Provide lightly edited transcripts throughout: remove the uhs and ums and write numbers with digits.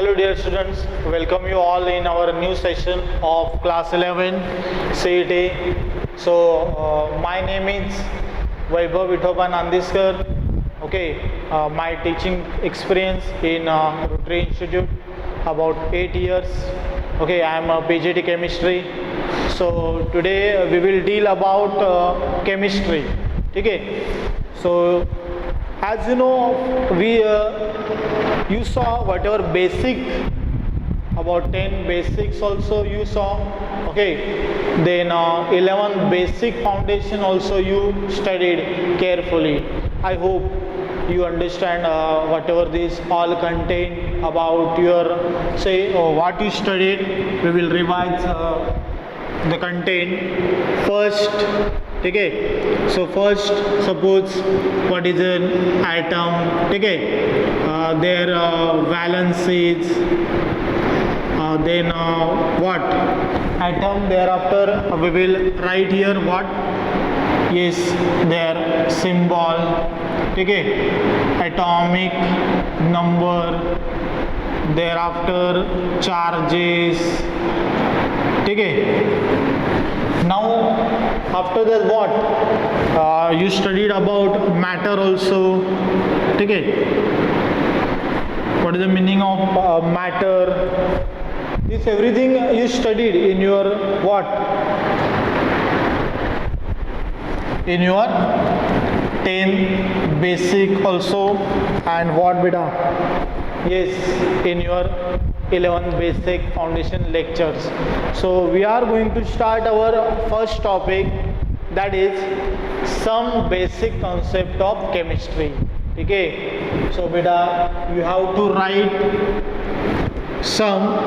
Hello dear students, welcome you all in our new session of class 11 CET. So my name is Vaibhav Vithoba Nandiskar. Okay, my teaching experience in Rotary Institute about 8 years. Okay, I am a PGT chemistry. So today we will deal about chemistry. Okay, so as you know, you saw whatever basic, about 10 basics also you saw. Okay, then 11 basic foundation also you studied carefully. I hope you understand whatever this all contain about your what you studied. We will revise the content first. Okay, so first suppose what is an atom. Okay, their valencies, then what atom, thereafter we will write here what is their symbol. Okay, atomic number, thereafter charges. Okay, now after that what you studied about matter also. Okay, what is the meaning of matter? This everything you studied in your what, in your 10 basic also, and what beta, yes, in your 11 basic foundation lectures. So we are going to start our first topic, that is some basic concept of chemistry. Okay, so beta you have to write some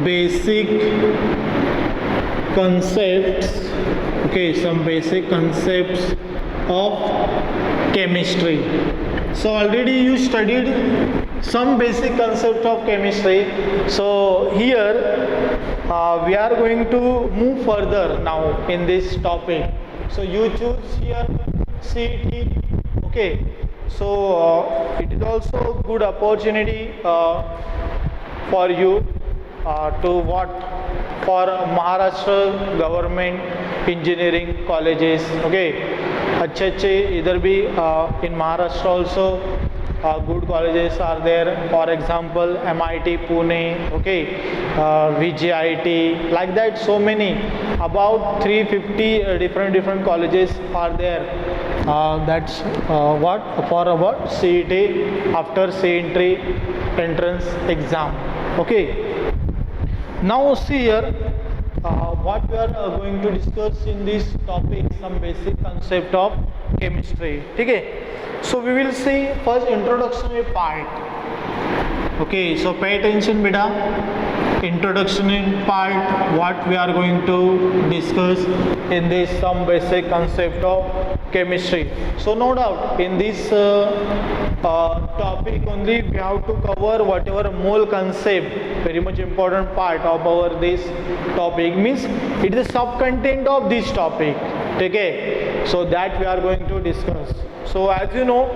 basic concepts. Okay, some basic concepts of chemistry. So already you studied some basic concept of chemistry. So here we are going to move further now in this topic. So you choose here CET. Okay, so it is also good opportunity for you to what, for Maharashtra government engineering colleges. Okay, अच्छे इधर भी in Maharashtra also good colleges are there. For example, MIT Pune, okay, VGIT, like that. So many, about 350 different colleges are there. That's what for about CET after CET entrance exam. Okay. Now see here. What we are going to discuss in this topic, some basic concept of chemistry. Okay, so we will see first introductory part. Okay, so pay attention beta. Introductory part, what we are going to discuss in this some basic concept of chemistry. So no doubt in this topic only we have to cover whatever mole concept, very much important part of our this topic, means it is a sub-content of this topic. Okay, so that we are going to discuss. So as you know,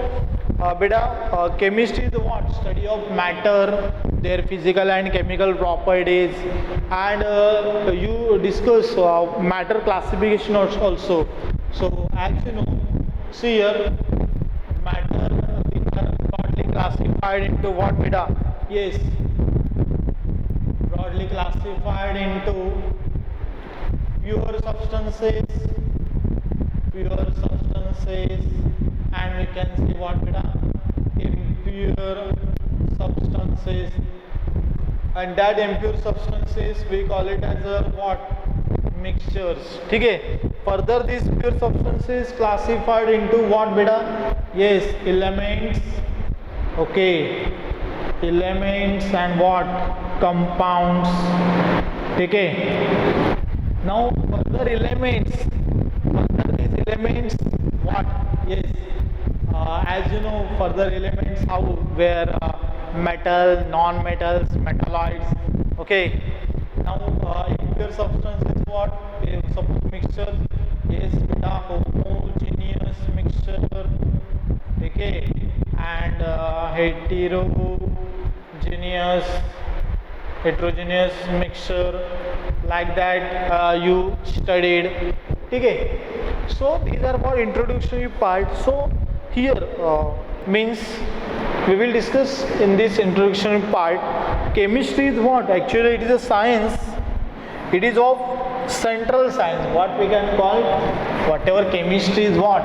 beta, chemistry is the what, study of matter, their physical and chemical properties, and you discuss matter classification also. So as you know, see here, matter these are broadly classified into what beta? Yes, broadly classified into pure substances, and we can see what beta? Impure substances, and that impure substances we call it as a what? Mixtures. Okay. Further, these pure substances classified into what beta? Yes, elements. Okay, elements and what? Compounds. Okay. Now further elements. Further these elements what? Yes. As you know, further elements how, where metal, non-metals, metalloids. Okay. Now impure substance is what? Mixture. Yes, beta, homogeneous mixture. Okay, and hetero heterogeneous mixture, like that you studied. Okay, so these are for introductory part. So here means we will discuss in this introductory part, chemistry is what? Actually it is a science, it is of central science, what we can call, whatever chemistry is what?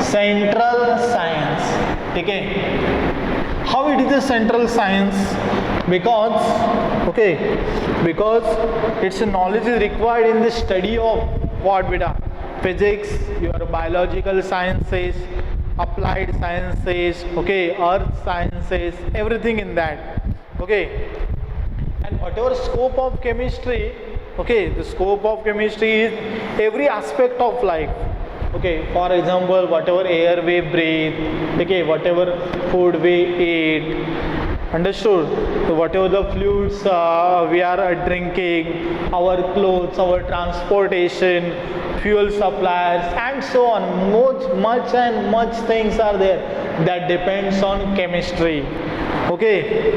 Central science. Okay, how it is a central science? Because its knowledge is required in the study of what beta? Physics, your biological sciences, applied sciences, okay, earth sciences, everything in that. Okay, and whatever scope of chemistry, okay, the scope of chemistry is every aspect of life. Okay, for example, whatever air we breathe, okay, whatever food we eat, understood? So whatever the fluids we are drinking, our clothes, our transportation, fuel suppliers, and so on. Much things are there that depends on chemistry. Okay,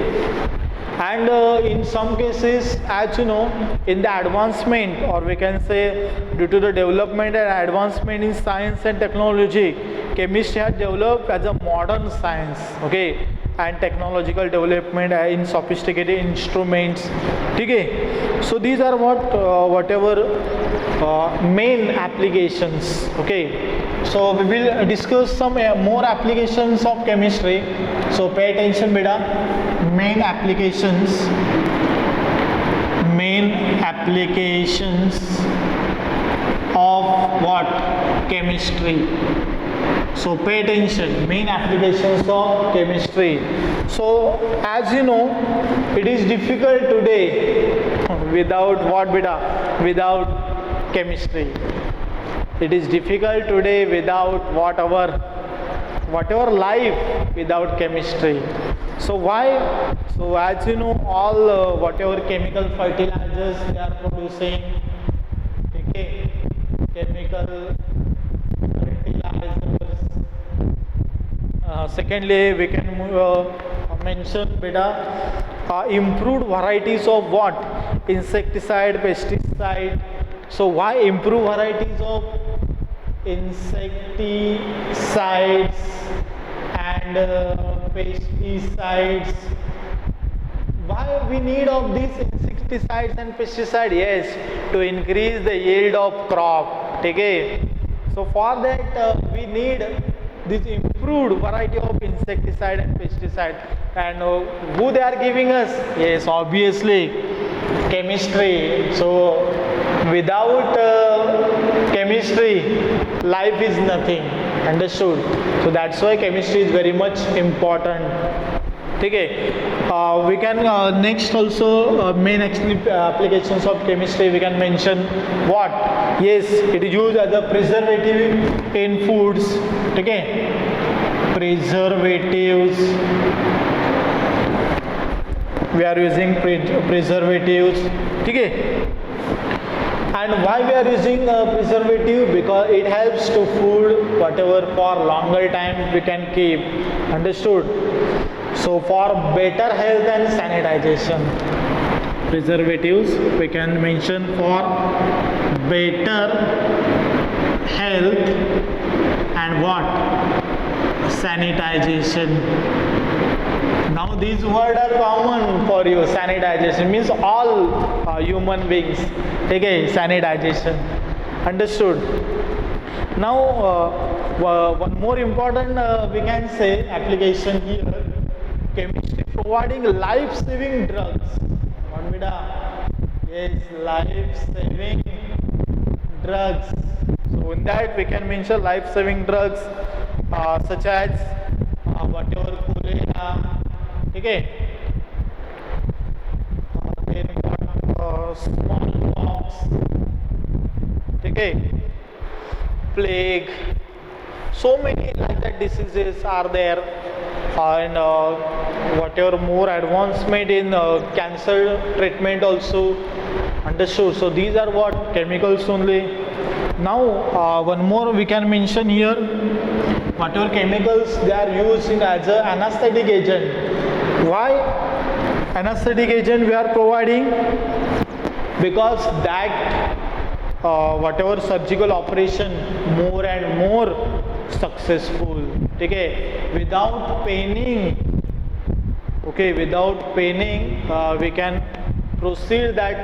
and in some cases, as you know, in the advancement, or we can say due to the development and advancement in science and technology, chemistry has developed as a modern science. Okay, and technological development in sophisticated instruments. Okay, so these are whatever main applications. Okay, so we will discuss some more applications of chemistry. So pay attention beta. Main applications of what? Chemistry. So pay attention, main applications of chemistry. So as you know, it is difficult today without what beta? Without chemistry. It is difficult today without whatever life without chemistry. So why? So as you know, all whatever chemical fertilizers they are producing, okay, chemical fertilizers. Secondly, we can mention beta improved varieties of what? Insecticide, pesticide. So why improve varieties of insecticides and pesticides? Why we need of these insecticides and pesticides? Yes, to increase the yield of crop. Okay, so for that we need this improved variety of insecticide and pesticide. And who they are giving us? Yes, obviously chemistry. So without chemistry, life is nothing. Understood? So that's why chemistry is very much important. Okay, we can next also main applications of chemistry we can mention what? Yes, it is used as a preservative in foods. Okay, preservatives. We are using preservatives. Okay. And why we are using preservative? Because it helps to food whatever for longer time we can keep. Understood? So for better health and sanitization, preservatives we can mention for better health and what? Sanitization. Now these words are common for you. Sanitization means all human beings. Okay, sanitization. Understood? Now one more important we can say application here. Chemistry providing life-saving drugs. What beta? Yes, life-saving drugs. So in that we can mention life-saving drugs such as whatever cholera. Okay. Then smallpox. Okay. Plague. So many like that diseases are there. And whatever more advancement in cancer treatment also. Understood? So these are what? Chemicals only. Now one more we can mention here. Whatever chemicals they are used in as an anesthetic agent. Why? anesthetic agent we are providing because that whatever surgical operation more and more successful. Okay, without paining, we can proceed that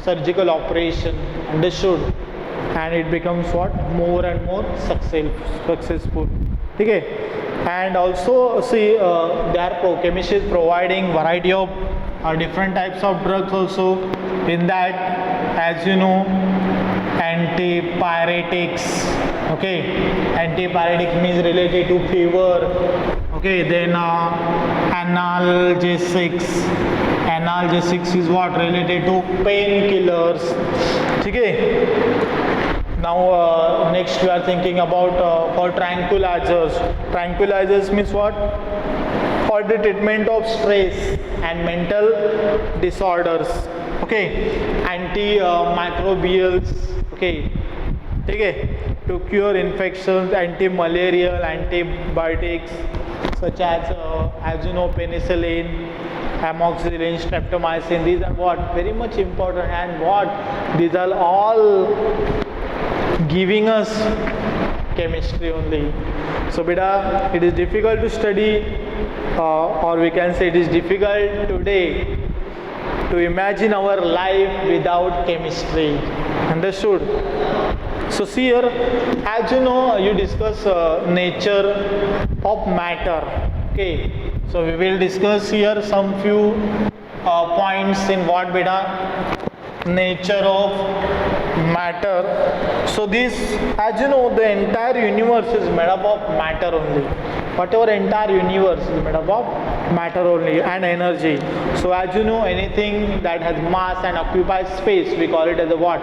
surgical operation, understood, and it becomes what, more and more successful. Okay, and also see chemist is providing variety of different types of drugs also. In that, as you know, antipyretics. Okay, antipyretic means related to fever. Okay, then analgesics is what, related to painkillers. Okay, now next we are thinking about for tranquilizers means what, for the treatment of stress and mental disorders. Okay, antimicrobials. Okay, to cure infections, anti-malarial antibiotics such as you know, penicillin, amoxicillin, streptomycin. These are what, very much important, and what, these are all giving us chemistry only. So beta, it is difficult to study, or we can say it is difficult today to imagine our life without chemistry. Understood? So see here, as you know, you discuss nature of matter. Okay, so we will discuss here some few points in what beta, nature of matter. So this, as you know, the entire universe is made up of matter only. Whatever entire universe is made up of matter only and energy. So as you know, anything that has mass and occupies space, we call it as a what?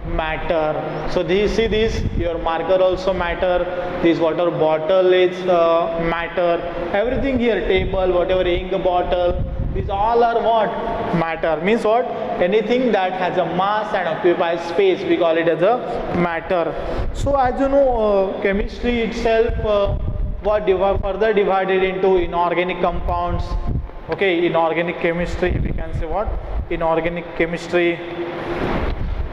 Matter. So this, see this, your marker also matter, this water bottle is matter, everything here, table, whatever, ink bottle, these all are what? Matter. Means what? Anything that has a mass and occupies space, we call it as a matter. So as you know, chemistry itself further divided into inorganic compounds. Okay, inorganic chemistry, we can say what? Inorganic chemistry,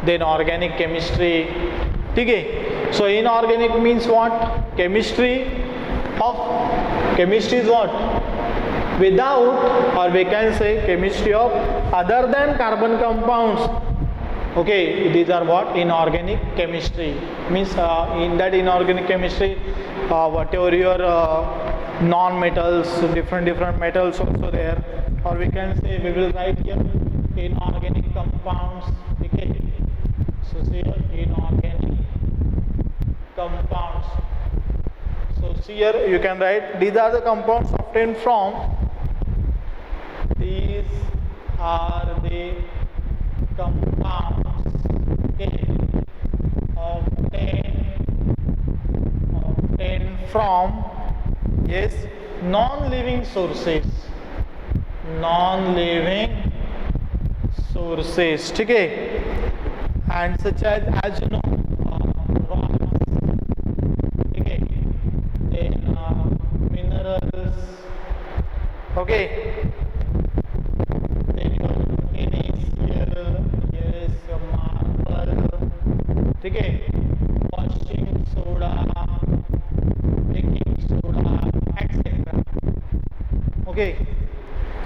then organic chemistry. Okay, so inorganic means what? Chemistry is what? Without, or we can say chemistry of other than carbon compounds. Okay, these are what? Inorganic chemistry. Means in that inorganic chemistry, whatever your non-metals, different metals also there, or we can say, we will write here inorganic compounds. Okay, so see here, inorganic compounds. So see here, you can write, these are the compounds obtained from, these are the compounds, okay, obtained from, yes, non-living sources, okay, and such as you know, rocks, okay, then minerals, okay, then initial, yes, marble, okay, washing soda, baking soda, etc. Okay,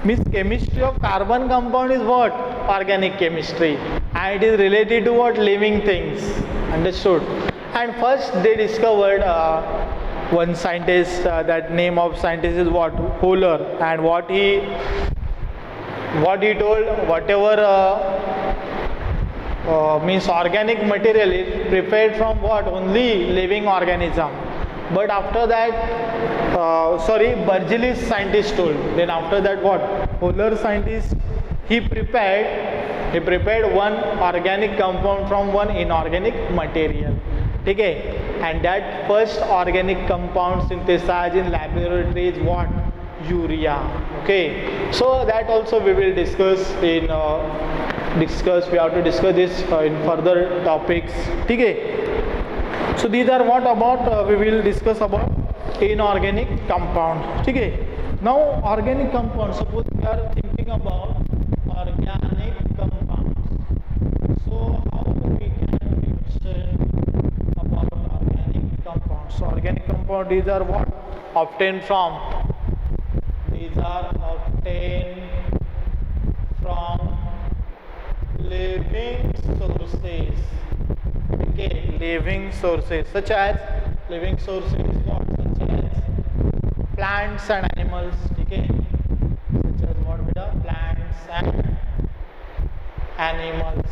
means chemistry of carbon compound is what? Organic chemistry, and it is related to what? Living things. Understood? And first they discovered one scientist, that name of scientist is what? Euler, and what he told, whatever means organic material is prepared from what? Only living organism. But after that, Burgellus scientist told. Then after that, what? Euler scientist, he prepared one organic compound from one inorganic material. Okay, and that first organic compound synthesized in laboratory is what? Urea. Okay, so that also we will discuss in we have to discuss this in further topics. Okay, so these are what about we will discuss about inorganic compound. Okay, Now organic compounds, suppose we are thinking about organic compounds. So how we can mention about organic compounds? So organic compound, these are what? Obtained from? These are obtained from living sources. Okay, living sources such as living sources what? Such as plants and animals. Okay, such as what? Beta? Plants and animals.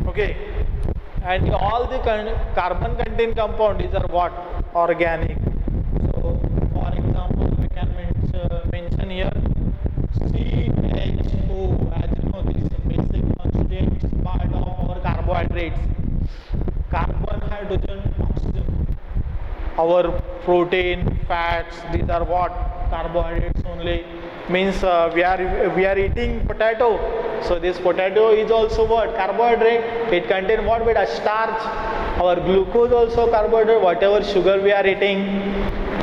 Okay, and all the carbon contained compound, these are what? Organic. So for example, we can mention here CHO, as you know, this is a basic constituent part of our carbohydrates. Carbon, hydrogen, oxygen. Our protein, fats, these are what? Carbohydrates only. Means we are eating potato. So this potato is also what? Carbohydrate. It contains what? Beta? Starch. Our glucose also carbohydrate. Whatever sugar we are eating.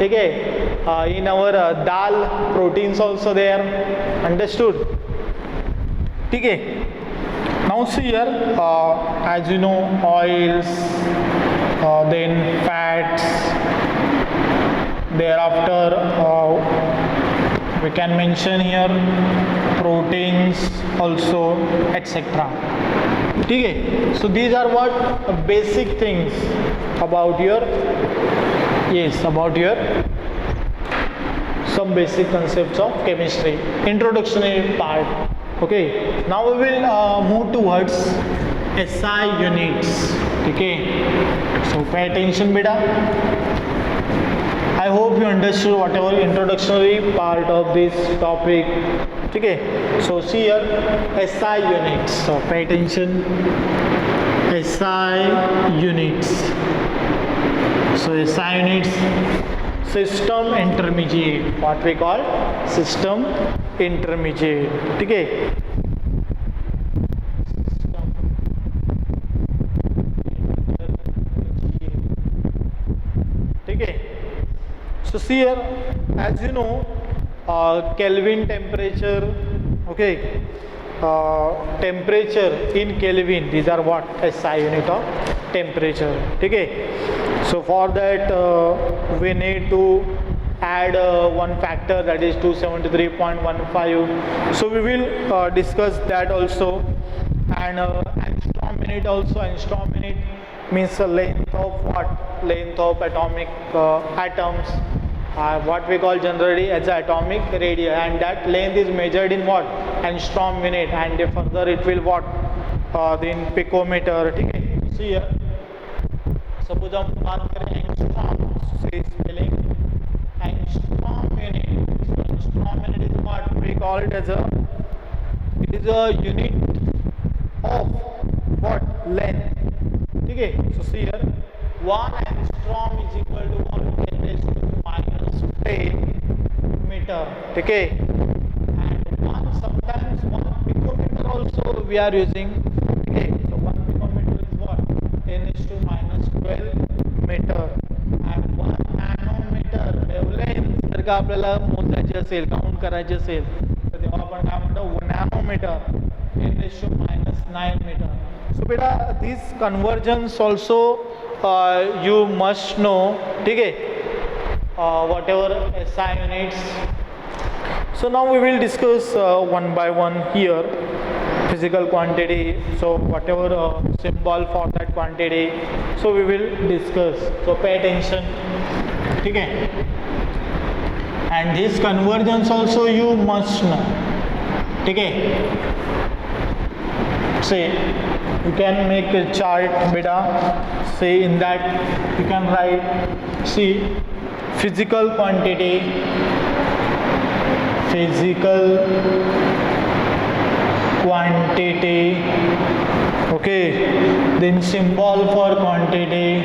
Okay. In our dal, proteins also there. Understood? Okay. Now see here, as you know, oils, then fats, thereafter we can mention here proteins also, etc. Okay. So these are what? Basic things about your, yes, about your some basic concepts of chemistry, introductory part. Okay, now we will move towards SI units. Okay, so pay attention beta. I hope you understood whatever introductory part of this topic. Okay, so see here SI units. So pay attention, SI units. So SI units, system intermediate, what we call system intermediate. Okay. System intermediate. Okay. So see here, as you know, Kelvin temperature. Okay. Temperature in Kelvin, these are what? SI unit of temperature. Okay. So for that we need to add one factor, that is 273.15. So we will discuss that also. And angstrom minute also. Angstrom minute means the length of what? Length of atomic atoms. What we call generally as atomic radius, and that length is measured in what? Angstrom minute, and further it will what? In picometer. Okay. See here. Suppose हम बात करें angstrom, से spelling angstrom unit. So angstrom unit is what we call it as a, it is a unit of what? Length. Okay. So see here, 1 angstrom is equal to 1 10 raised to minus 10 meter. Okay. And sometimes 1 picometer also we are using. Okay. So 1 picometer is what? 10 raised to minus 12 meter. And 1 nanometer wavelength जर का आपल्याला मोजायची असेल, count करायची असेल, तर तेव्हा आपण काय म्हणतो? 1 nanometre 10 raised to minus 9 meter. So beta, these conversions also you must know. Okay. Whatever SI units. So now we will discuss one by one here. Physical quantity, so whatever symbol for that quantity, so we will discuss. So pay attention. Okay. And these conversions also you must know. Okay. Say you can make a chart beta. Say in that you can write, see, physical quantity, okay, then symbol for quantity,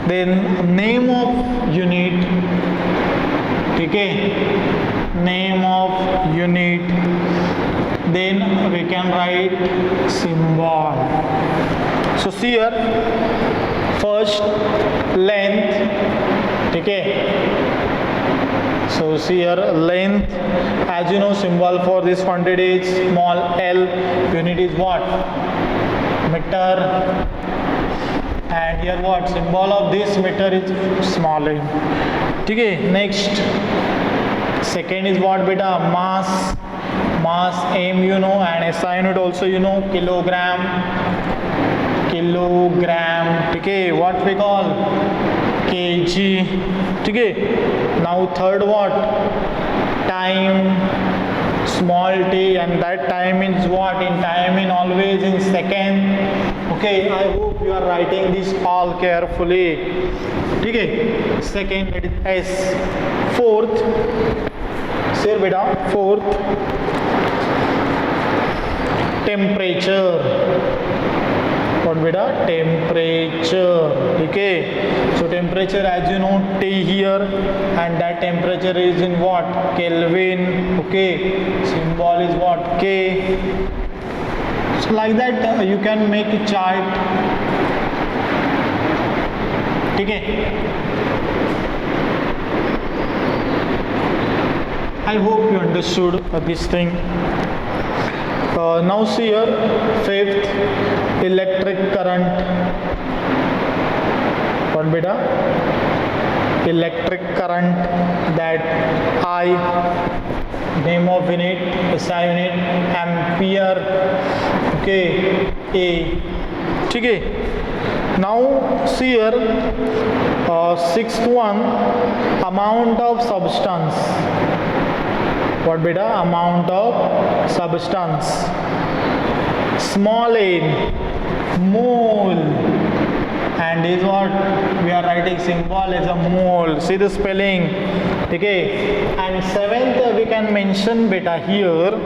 then name of unit. Okay, name of unit, then we can write symbol. So see here, first length, ठीक है. So see here length, as you know, symbol for this quantity is small l, unit is what, meter, and here what, symbol of this meter is small m, ठीक है. Next, second is what beta, mass m you know, and SI unit also you know, kilogram, ठीक है. What we call kg, ठीक है. Now third what, time, small t, and that time is what, in time in always in second. Okay, I hope you are writing this all carefully, ठीक है. Second, that is s. Fourth, say beta, fourth, temperature. What beta, temperature, okay. So temperature, as you know, T here, and that temperature is in what, Kelvin, okay. Symbol is what, K. So like that you can make a chart, okay. I hope you understood this thing. Now see here, fifth, electric current. What beta, electric current, that I, name of unit, SI unit, ampere, okay, A, ठीक है. Now see here, sixth one, amount of substance. What beta, amount of substance, small a, mole, and is what we are writing, symbol as a mole, see the spelling, okay. And seventh we can mention beta here,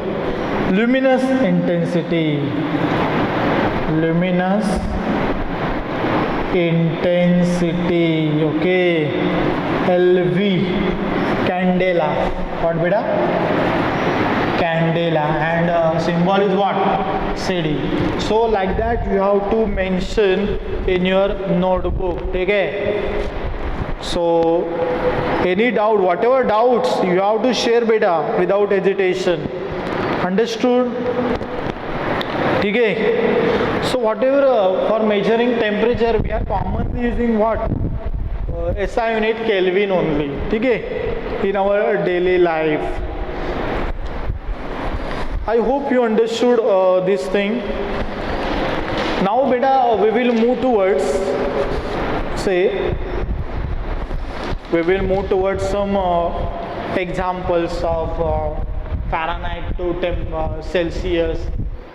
luminous intensity, okay, LV, candela. What beta, candela, and symbol is what, CD. So like that you have to mention in your notebook, okay. So any doubt, whatever doubts you have to share beta without hesitation, understood, okay. So whatever for measuring temperature we are commonly using what, SI unit, Kelvin only, okay, in our daily life. I hope you understood this thing. Now beta we will move towards, some examples of Fahrenheit to Celsius,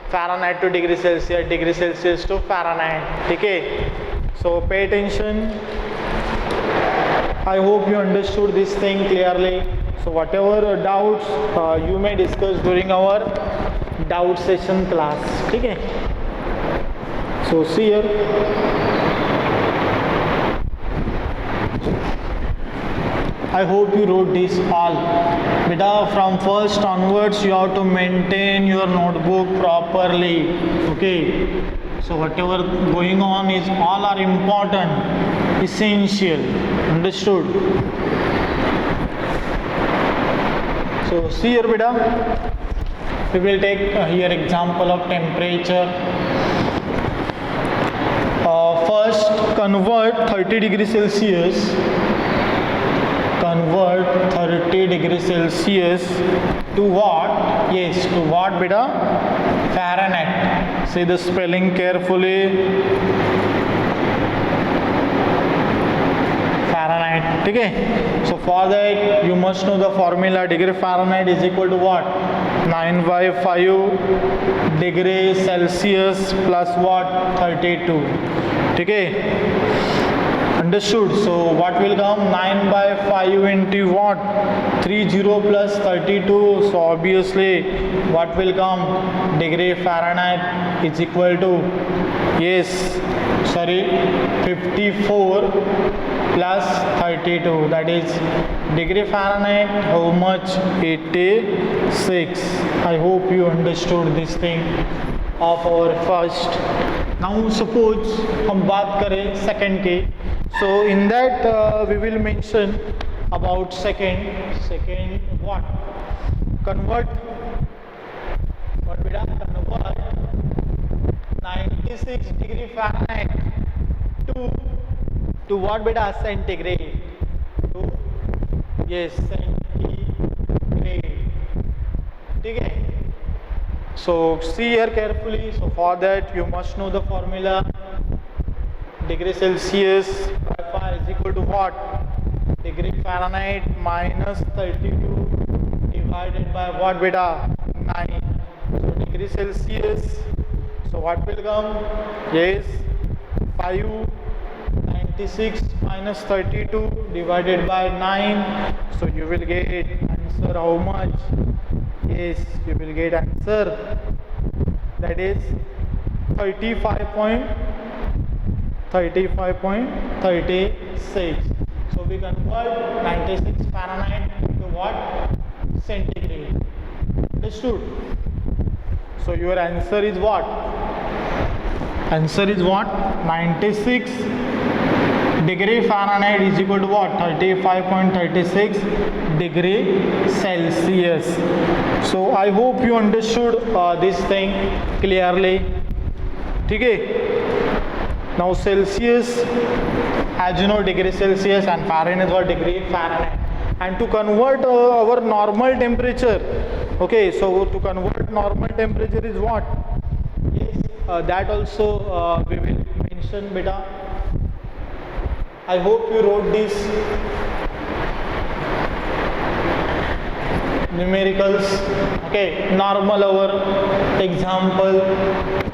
Fahrenheit to degree Celsius, degree Celsius to Fahrenheit, okay. So pay attention. I hope you understood this thing clearly. So whatever doubts you may discuss during our doubt session class, okay. So see here, I hope you wrote this all. Beta, from first onwards you have to maintain your notebook properly, okay. So whatever going on is all are important, essential, understood. So see here beta, we will take here example of temperature. First convert 30 degrees Celsius, to what? Yes, to what beta? Fahrenheit. See the spelling carefully. Fahrenheit, okay. So for that you must know the formula. Degree Fahrenheit is equal to what? 9/5 degree Celsius plus what? 32, okay. Understood. So what will come? 9/5 into what? 30 plus 32. So obviously what will come? Degree Fahrenheit is equal to, yes, sorry, 54 plus 32. That is degree Fahrenheit, how much? 86. I hope you understood this thing of our first. Now suppose हम बात करें second की, so in that we will mention about second what convert बेटा convert 96 degree Fahrenheit to what beta centigrade to yes centigrade. ठीक है, so see here carefully. So for that you must know the formula. Degree Celsius by fire is equal to what? Degree Fahrenheit minus 32 divided by what beta? 9. So degree Celsius, so what will come? Yes, 596 minus 32 divided by 9, so you will get answer how much? Yes, you will get answer that is 35.36. So we convert 96 Fahrenheit to what? Centigrade. Understood? So your answer is what? Answer is what? 96 degree Fahrenheit is equal to what? 35.36 degree Celsius. So I hope you understood this thing clearly. ठीक है? Now Celsius, as you know, degree Celsius, and Fahrenheit is what? Degree Fahrenheit. And to convert our normal temperature, okay, so to convert normal temperature is what? That also we will mention beta. I hope you wrote this numericals. Okay, normal hour example,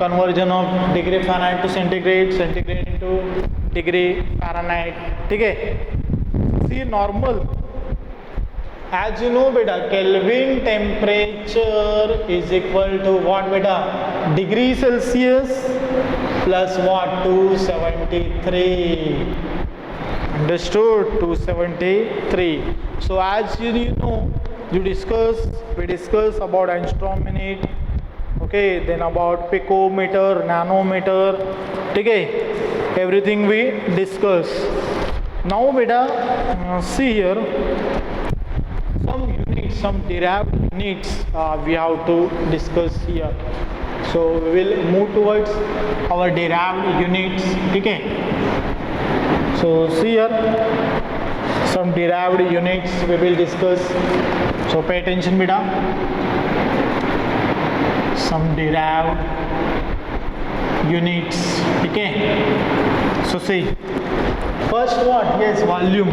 conversion of degree Fahrenheit to centigrade, centigrade into degree Fahrenheit. ठीक है, see normal, as you know beta, Kelvin temperature is equal to what beta? Degree Celsius plus what? 273. Understood? 273. So as you know, we discuss about angstrom minute, okay, then about picometer, nanometer, ठीक है, everything we discuss. Now beta, see here some derived units we have to discuss here. So we will move towards our derived units. Okay, so see here some derived units we will discuss. So pay attention beta. Some derived units. Okay, so see first what? Yes, volume.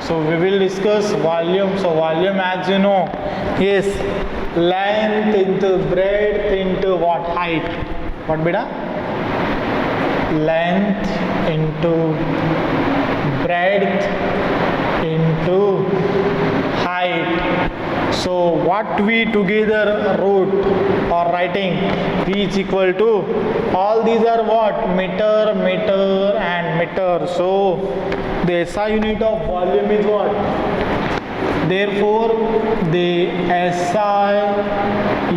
So we will discuss volume. So volume, as you know, yes, length into breadth into what? Height. What beta? Length into breadth into height. So what we together wrote or writing, V is equal to, all these are what? Meter, meter and meter. So the SI unit of volume is what? Therefore the SI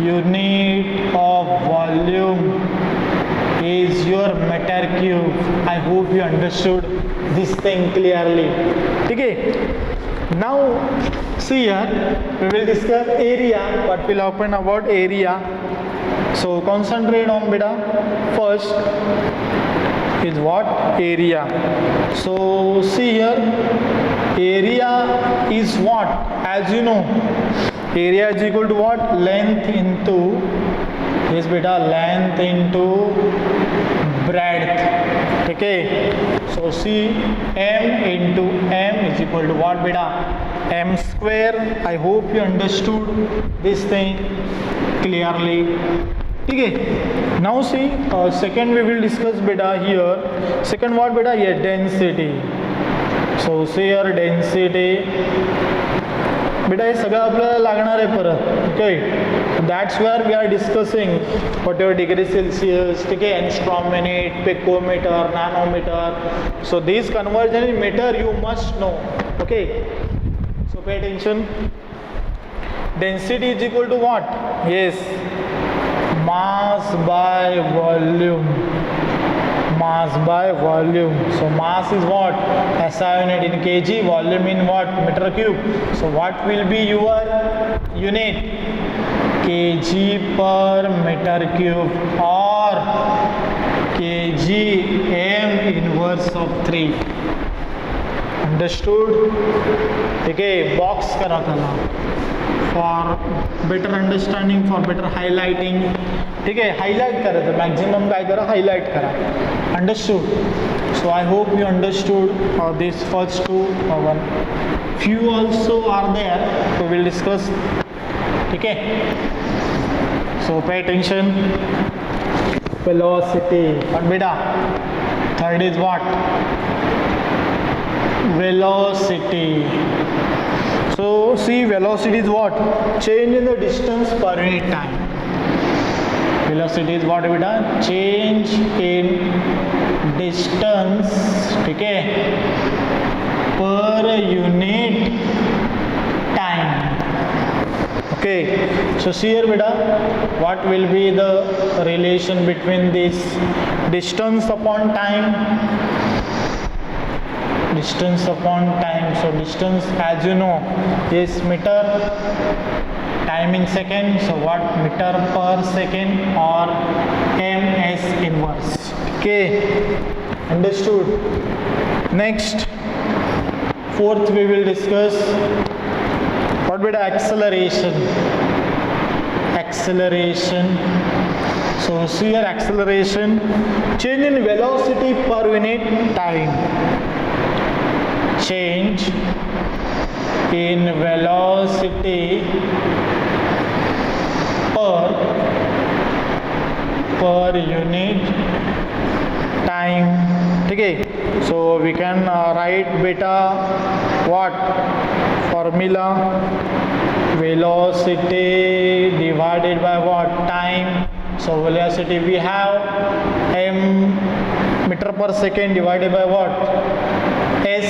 unit of volume is your meter cube. I hope you understood this thing clearly. Okay, now see here we will discuss area. What will happen about area? So concentrate on beta. First is what? Area. So see here, area is what? As you know, area is equal to what? Length into, yes beta, length into breadth. Okay, so see, m into m is equal to what beta? M square. I hope you understood this thing clearly. ठीक है, now see second we will discuss beta here. Second what beta? Yeah, density. So see here density बेटा हे सगळं आपल्याला लागणार आहे परत. Okay, that's where we are discussing whatever degree Celsius, ठीक आहे, angstrom minute, picometre, nanometre. So this conversion in metre you must know. Okay, so pay attention. Density is equal to what? Yes, mass by volume. Mass by volume. So mass is what? SI unit in kg, volume in what? Meter cube. So what will be your unit? Kg per meter cube or kg m inverse of 3. Understood? Okay, box करा था for better understanding, for better highlighting. ठीक है, highlight करा था, maximum काय करा, highlight करा. Understood? So I hope you understood these first two. One few also are there, so we'll discuss. ठीक है? So pay attention. Velocity. What beta? Third is what? Velocity. So see, velocity is what? Change in the distance per unit time. Velocity is what beta? Change in distance, ठीक है, per unit time. Okay, so see here beta, what will be the relation between this distance upon time? Distance upon time. So distance, as you know, is meter, time in second. So what? Meter per second or ms inverse. Okay, understood? Next, fourth we will discuss what beta? Acceleration. Acceleration. So see here, acceleration, change in velocity per unit time. Change in velocity per unit time. Okay, so we can write beta what? Formula velocity divided by what? Time. So velocity we have m meter per second divided by what? S.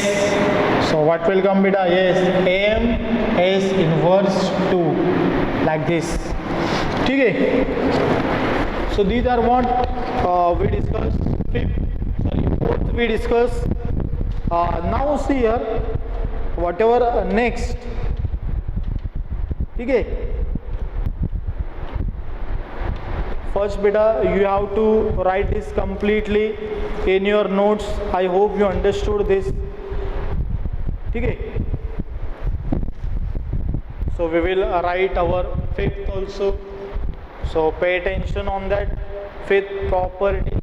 So what will come beta? Yes, m s inverse 2, like this. Okay. So these are what we discussed. Fourth we discuss. Now see here, whatever next. Okay. First beta, you have to write this completely in your notes. I hope you understood this. Okay. So we will write our fifth also. So pay attention on that. Fifth property.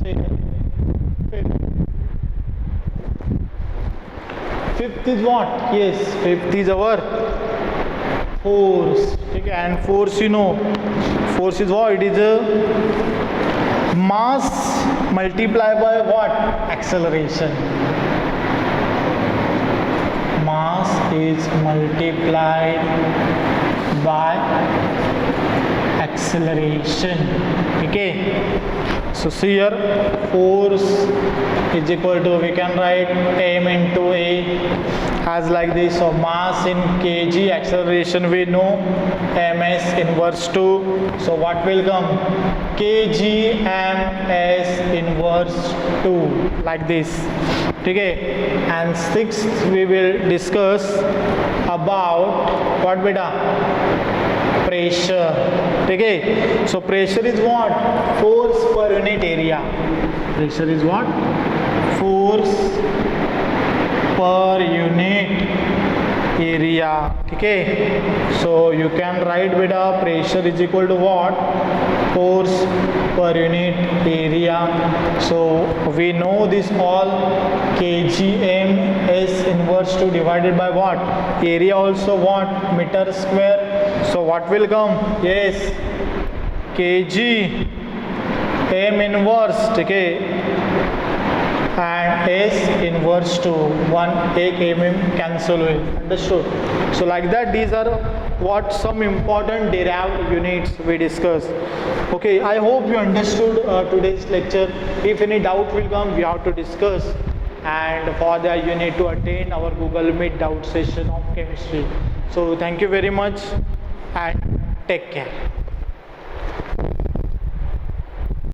Say fifth is what? Yes, fifth is our force. Okay, and force, you know, force is what? It is a mass multiplied by what? Acceleration. Mass is multiplied by acceleration. Okay. So see here, force is equal to, we can write m into a as like this. So mass in kg, acceleration we know ms inverse 2. So what will come? Kg ms inverse 2, like this. Okay. And sixth we will discuss about what beta? Pressure. Okay. So pressure is what? Force per unit area. Pressure is what? Force per unit area. Okay. So you can write beta, pressure is equal to what? Force per unit area. So we know this all, kgm s inverse 2 divided by what? Area also what? Meter square. So what will come? Yes, kg m inverse, okay, and s inverse to 1 mm cancel with. Understood? So like that, these are what some important derived units we discuss. Okay, I hope you understood today's lecture. If any doubt will come, we have to discuss. and for that you need to attend our Google Meet doubt session of chemistry. So thank you very much and take care.